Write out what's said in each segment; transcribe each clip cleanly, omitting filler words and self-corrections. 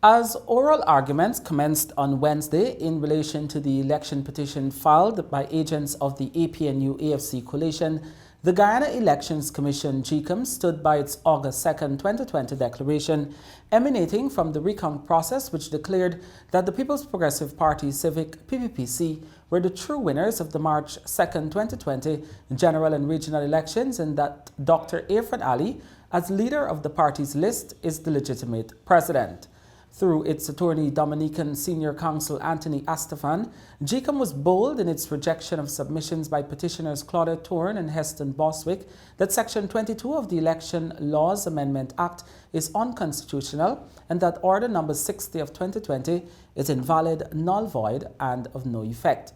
As oral arguments commenced on Wednesday in relation to the election petition filed by agents of the APNU+AFC Coalition, the Guyana Elections Commission Gecom stood by its August 2, 2020 declaration emanating from the recount process, which declared that the People's Progressive Party Civic PPPC were the true winners of the March 2, 2020 general and regional elections, and that Dr. Irfan Ali, as leader of the party's list, is the legitimate president. Through its attorney Dominican Senior Counsel Anthony Astafan, Gecom was bold in its rejection of submissions by petitioners Claudette Torn and Heston Boswick that Section 22 of the Election Laws Amendment Act is unconstitutional and that Order Number 60 of 2020 is invalid, null void, and of no effect.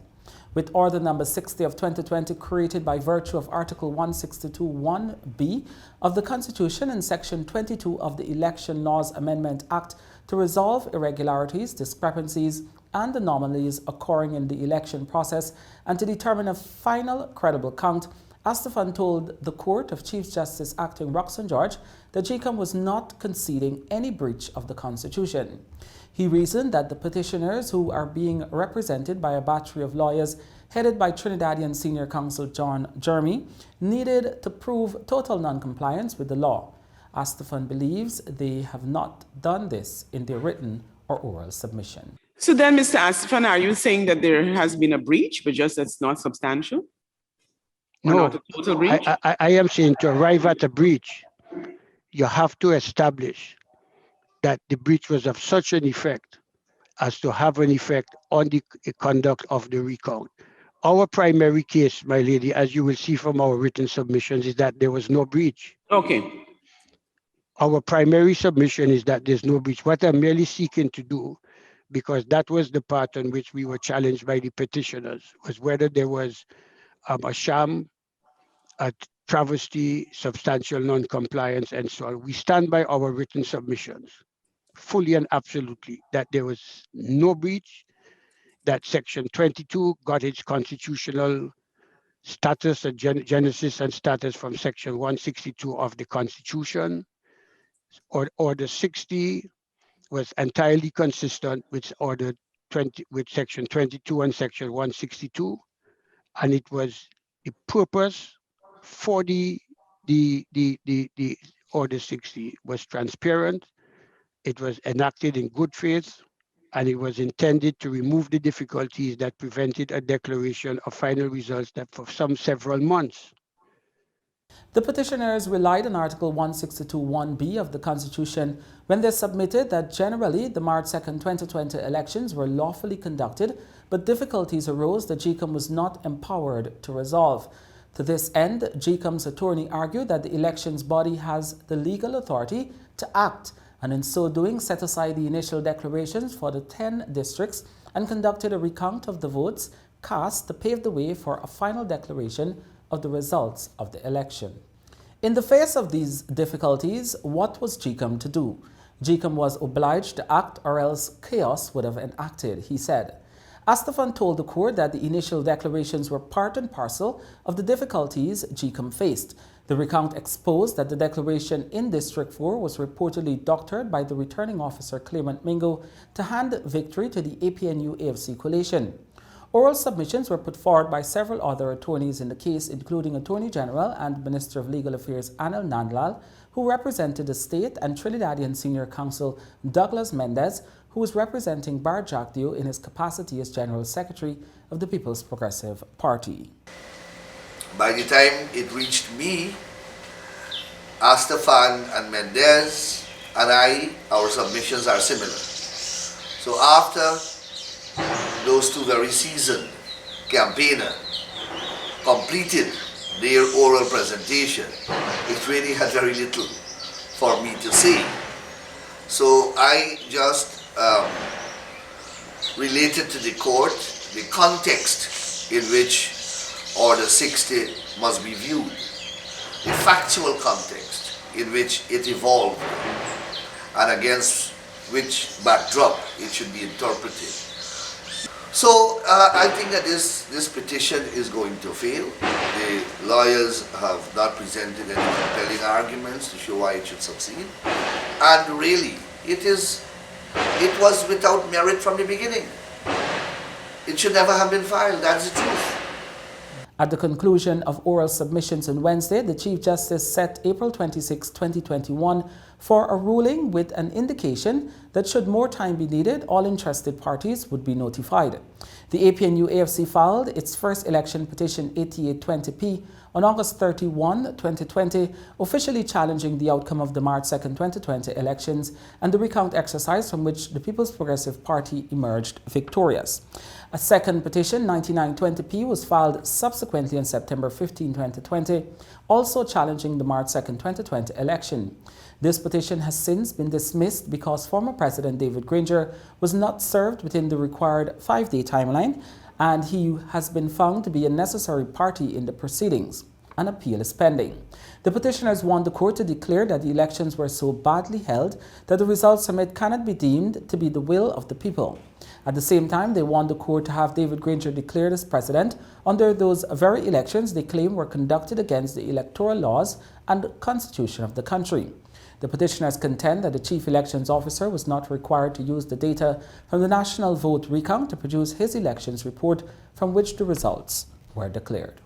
With Order Number 60 of 2020 created by virtue of Article 162(1)(b) of the Constitution and Section 22 of the Election Laws Amendment Act to resolve irregularities, discrepancies, and anomalies occurring in the election process and to determine a final credible count, Astafan told the Court of Chief Justice Acting Roxane George that Gecom was not conceding any breach of the Constitution. He reasoned that the petitioners, who are being represented by a battery of lawyers headed by Trinidadian Senior Counsel John Jeremy, needed to prove total non-compliance with the law. Astafan believes they have not done this in their written or oral submission. So then, Mr. Astafan, are you saying that there has been a breach, but just that's not substantial? Or no, not a total breach? I am saying to arrive at a breach, you have to establish that the breach was of such an effect as to have an effect on the conduct of the recount. Our primary case, my lady, as you will see from our written submissions, is that there was no breach. Okay. Our primary submission is that there's no breach. What I'm merely seeking to do, because that was the part on which we were challenged by the petitioners, was whether there was a sham, a travesty, substantial non-compliance, and so on. We stand by our written submissions, fully and absolutely, that there was no breach, that Section 22 got its constitutional status, and genesis and status from Section 162 of the Constitution. Order 60 was entirely consistent with Order 20, with Section 22 and Section 162, and it was the purpose for the Order 60 was transparent. It was enacted in good faith, and it was intended to remove the difficulties that prevented a declaration of final results that for several months. The petitioners relied on Article 162(1)(b) of the Constitution when they submitted that generally the March 2, 2020 elections were lawfully conducted, but difficulties arose that Gecom was not empowered to resolve. To this end, Gecom's attorney argued that the elections body has the legal authority to act, and in so doing set aside the initial declarations for the 10 districts and conducted a recount of the votes cast to pave the way for a final declaration of the results of the election. In the face of these difficulties, what was Gecom to do? Gecom was obliged to act or else chaos would have enacted, he said. Astafan told the court that the initial declarations were part and parcel of the difficulties Gecom faced. The recount exposed that the declaration in District 4 was reportedly doctored by the returning officer Clement Mingo to hand victory to the APNU+AFC Coalition. Oral submissions were put forward by several other attorneys in the case, including Attorney General and Minister of Legal Affairs Anil Nandlal, who represented the state, and Trinidadian Senior Counsel Douglas Mendez, who was representing Bar Jagdeo in his capacity as General Secretary of the People's Progressive Party. By the time it reached me, Astafan and Mendez and our submissions are similar. So after those two very seasoned campaigner completed their oral presentation, it really had very little for me to say. So I just related to the court the context in which Order 60 must be viewed, the factual context in which it evolved, and against which backdrop it should be interpreted. So I think that this petition is going to fail. The lawyers have not presented any compelling arguments to show why it should succeed. And really, it is it was without merit from the beginning. It should never have been filed, that's the truth. At the conclusion of oral submissions on Wednesday, the Chief Justice set April 26, 2021 for a ruling with an indication that should more time be needed, all interested parties would be notified. The APNU+AFC filed its first election petition 8820P on August 31, 2020, officially challenging the outcome of the March 2, 2020 elections and the recount exercise from which the People's Progressive Party emerged victorious. A second petition, 9920P, was filed subsequently on September 15, 2020, also challenging the March 2, 2020 election. This petition has since been dismissed because former President David Granger was not served within the required 5-day timeline, and he has been found to be a necessary party in the proceedings. An appeal is pending. The petitioners want the court to declare that the elections were so badly held that the results from it cannot be deemed to be the will of the people. At the same time, they want the court to have David Granger declared as president under those very elections they claim were conducted against the electoral laws and constitution of the country. The petitioners contend that the chief elections officer was not required to use the data from the national vote recount to produce his elections report from which the results were declared.